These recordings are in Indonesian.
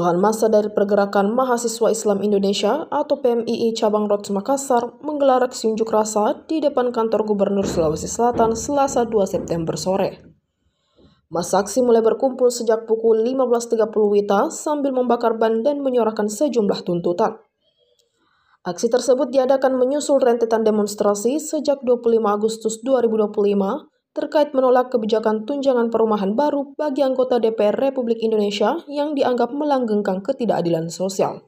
Kebutuhan massa dari Pergerakan Mahasiswa Islam Indonesia atau PMII Cabang Rots Makassar menggelar aksi unjuk rasa di depan kantor Gubernur Sulawesi Selatan Selasa 2 September sore. Massa aksi mulai berkumpul sejak pukul 15.30 WITA sambil membakar ban dan menyuarakan sejumlah tuntutan. Aksi tersebut diadakan menyusul rentetan demonstrasi sejak 25 Agustus 2025 terkait menolak kebijakan tunjangan perumahan baru bagi anggota DPR Republik Indonesia yang dianggap melanggengkan ketidakadilan sosial.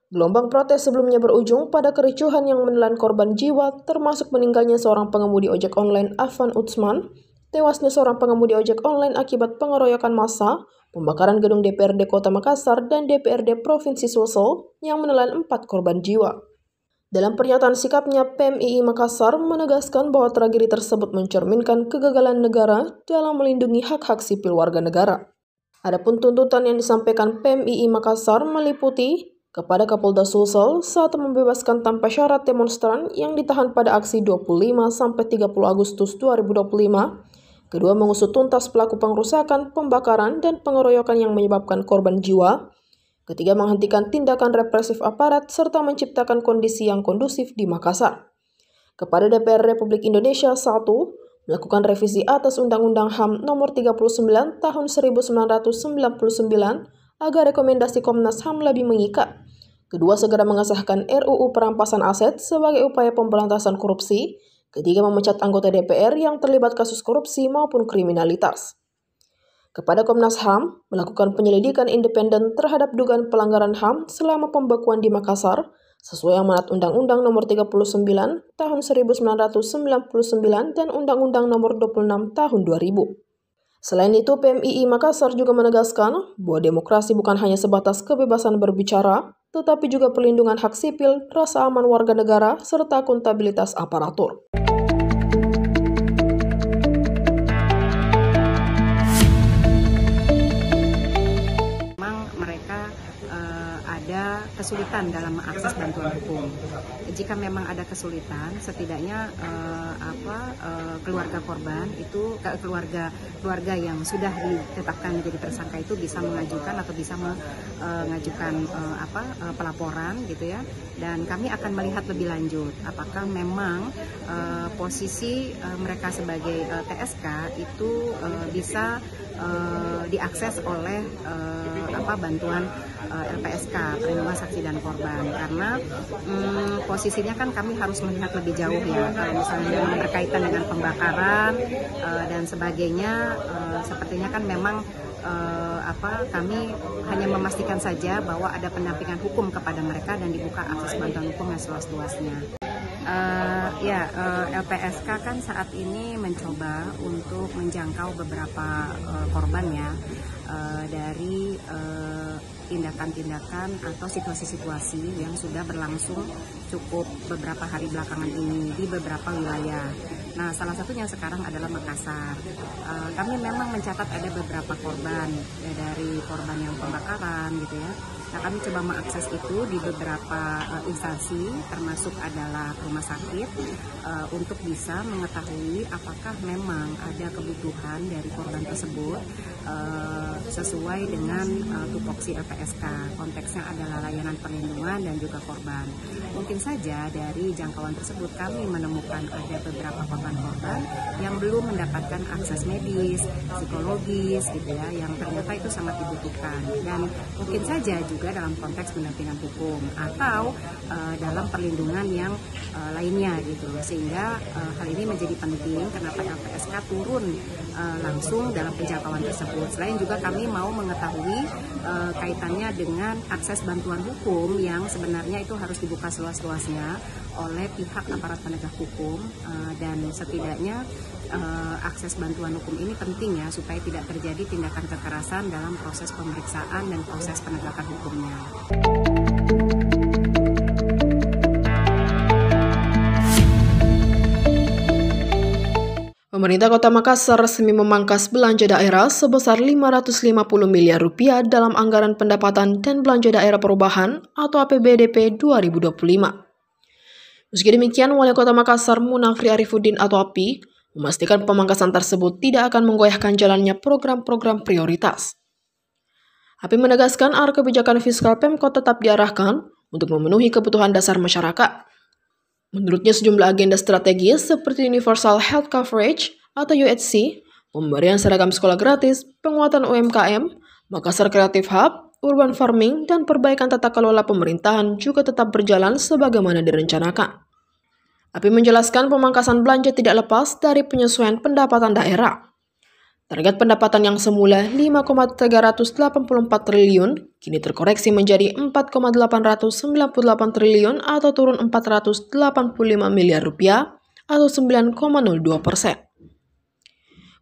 Gelombang protes sebelumnya berujung pada kericuhan yang menelan korban jiwa, termasuk meninggalnya seorang pengemudi ojek online Afan Utsman, tewasnya seorang pengemudi ojek online akibat pengeroyokan massa, pembakaran gedung DPRD Kota Makassar dan DPRD Provinsi Sulsel yang menelan 4 korban jiwa. Dalam pernyataan sikapnya, PMII Makassar menegaskan bahwa tragedi tersebut mencerminkan kegagalan negara dalam melindungi hak-hak sipil warga negara. Adapun tuntutan yang disampaikan PMII Makassar meliputi kepada Kapolda Sulsel saat membebaskan tanpa syarat demonstran yang ditahan pada aksi 25-30 Agustus 2025, kedua mengusut tuntas pelaku pengerusakan, pembakaran, dan pengeroyokan yang menyebabkan korban jiwa, ketiga, menghentikan tindakan represif aparat serta menciptakan kondisi yang kondusif di Makassar. Kepada DPR Republik Indonesia, 1. Melakukan revisi atas Undang-Undang HAM Nomor 39 Tahun 1999 agar rekomendasi Komnas HAM lebih mengikat. Kedua, segera mengesahkan RUU Perampasan Aset sebagai upaya pemberantasan korupsi. Ketiga, memecat anggota DPR yang terlibat kasus korupsi maupun kriminalitas. Kepada Komnas HAM, melakukan penyelidikan independen terhadap dugaan pelanggaran HAM selama pembekuan di Makassar, sesuai amanat Undang-Undang Nomor 39 Tahun 1999 dan Undang-Undang Nomor 26 Tahun 2000. Selain itu, PMII Makassar juga menegaskan bahwa demokrasi bukan hanya sebatas kebebasan berbicara, tetapi juga perlindungan hak sipil, rasa aman warga negara, serta akuntabilitas aparatur. Ada kesulitan dalam mengakses bantuan hukum. Jika memang ada kesulitan, setidaknya keluarga korban itu keluarga yang sudah ditetapkan menjadi tersangka itu bisa mengajukan atau bisa mengajukan pelaporan gitu ya. Dan kami akan melihat lebih lanjut apakah memang posisi mereka sebagai TSK itu bisa diakses oleh bantuan LPSK, perlindungan saksi dan korban, karena posisinya kan kami harus melihat lebih jauh ya, misalnya berkaitan dengan pembakaran dan sebagainya, sepertinya kan memang kami hanya memastikan saja bahwa ada pendampingan hukum kepada mereka dan dibuka akses bantuan hukum yang seluas-luasnya. LPSK kan saat ini mencoba untuk menjangkau beberapa korban ya, dari tindakan-tindakan atau situasi-situasi yang sudah berlangsung cukup beberapa hari belakangan ini di beberapa wilayah. Nah, salah satunya sekarang adalah Makassar. Kami memang mencatat ada beberapa korban, ya, dari korban yang pembakaran gitu ya. Nah, kami coba mengakses itu di beberapa instansi, termasuk adalah rumah sakit, untuk bisa mengetahui apakah memang ada kebutuhan dari korban tersebut sesuai dengan tupoksi LPSK. Konteksnya adalah layanan perlindungan dan juga korban. Mungkin saja dari jangkauan tersebut kami menemukan ada beberapa korban-korban yang belum mendapatkan akses medis, psikologis gitu ya, yang ternyata itu sangat dibutuhkan. Dan mungkin saja juga dalam konteks pendampingan hukum atau dalam perlindungan yang lainnya gitu. Sehingga hal ini menjadi penting kenapa LPSK turun langsung dalam penjangkauan tersebut. Selain juga kami mau mengetahui kaitannya dengan akses bantuan hukum yang sebenarnya itu harus dibuka seluas-luasnya oleh pihak aparat penegak hukum, dan setidaknya akses bantuan hukum ini penting ya supaya tidak terjadi tindakan kekerasan dalam proses pemeriksaan dan proses penegakan hukumnya. Pemerintah Kota Makassar resmi memangkas belanja daerah sebesar 550 miliar rupiah dalam anggaran pendapatan dan belanja daerah perubahan atau APBDP 2025. Meski demikian, Wali Kota Makassar Munafri Arifuddin atau API memastikan pemangkasan tersebut tidak akan menggoyahkan jalannya program-program prioritas. Happy menegaskan arah kebijakan fiskal Pemkot tetap diarahkan untuk memenuhi kebutuhan dasar masyarakat. Menurutnya sejumlah agenda strategis seperti Universal Health Coverage atau UHC, pemberian seragam sekolah gratis, penguatan UMKM, Makassar Creative Hub, urban farming, dan perbaikan tata kelola pemerintahan juga tetap berjalan sebagaimana direncanakan. Happy menjelaskan pemangkasan belanja tidak lepas dari penyesuaian pendapatan daerah. Target pendapatan yang semula 5,384 triliun kini terkoreksi menjadi 4,898 triliun atau turun 485 miliar rupiah atau 9,02%.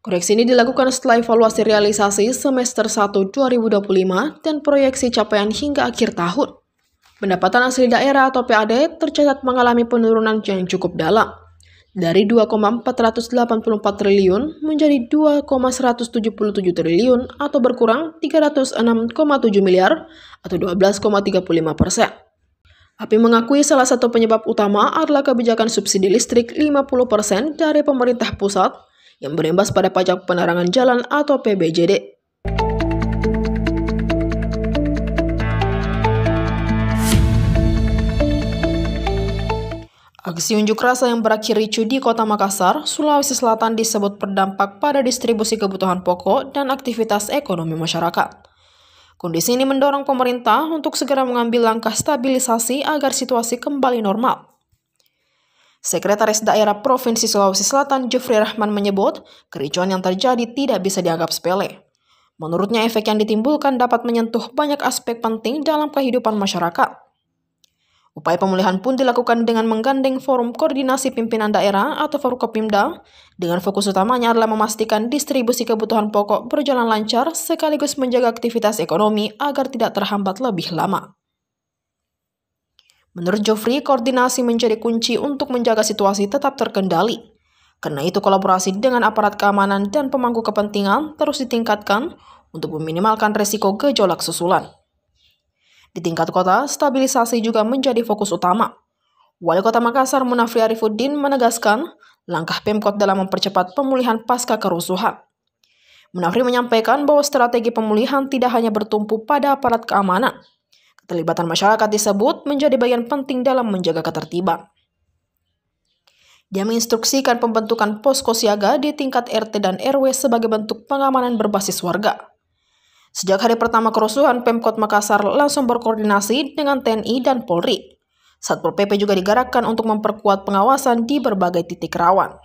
Koreksi ini dilakukan setelah evaluasi realisasi semester 1 2025 dan proyeksi capaian hingga akhir tahun. Pendapatan asli daerah atau PAD tercatat mengalami penurunan yang cukup dalam, dari 2,484 triliun menjadi 2,177 triliun atau berkurang 306,7 miliar atau 12,35%. Happy mengakui salah satu penyebab utama adalah kebijakan subsidi listrik 50% dari pemerintah pusat yang berimbas pada pajak penerangan jalan atau PBJD. Aksi unjuk rasa yang berakhir ricuh di Kota Makassar, Sulawesi Selatan disebut berdampak pada distribusi kebutuhan pokok dan aktivitas ekonomi masyarakat. Kondisi ini mendorong pemerintah untuk segera mengambil langkah stabilisasi agar situasi kembali normal. Sekretaris Daerah Provinsi Sulawesi Selatan, Jufri Rahman menyebut, kericuan yang terjadi tidak bisa dianggap sepele. Menurutnya, efek yang ditimbulkan dapat menyentuh banyak aspek penting dalam kehidupan masyarakat. Upaya pemulihan pun dilakukan dengan menggandeng Forum Koordinasi Pimpinan Daerah atau Forkopimda, dengan fokus utamanya adalah memastikan distribusi kebutuhan pokok berjalan lancar sekaligus menjaga aktivitas ekonomi agar tidak terhambat lebih lama. Menurut Jofri, koordinasi menjadi kunci untuk menjaga situasi tetap terkendali. Karena itu kolaborasi dengan aparat keamanan dan pemangku kepentingan terus ditingkatkan untuk meminimalkan resiko gejolak susulan. Di tingkat kota, stabilisasi juga menjadi fokus utama. Wali Kota Makassar Munafri Arifuddin menegaskan langkah Pemkot dalam mempercepat pemulihan pasca kerusuhan. Munafri menyampaikan bahwa strategi pemulihan tidak hanya bertumpu pada aparat keamanan. Keterlibatan masyarakat disebut menjadi bagian penting dalam menjaga ketertiban. Dia menginstruksikan pembentukan posko siaga di tingkat RT dan RW sebagai bentuk pengamanan berbasis warga. Sejak hari pertama kerusuhan, Pemkot Makassar langsung berkoordinasi dengan TNI dan Polri. Satpol PP juga digerakkan untuk memperkuat pengawasan di berbagai titik rawan.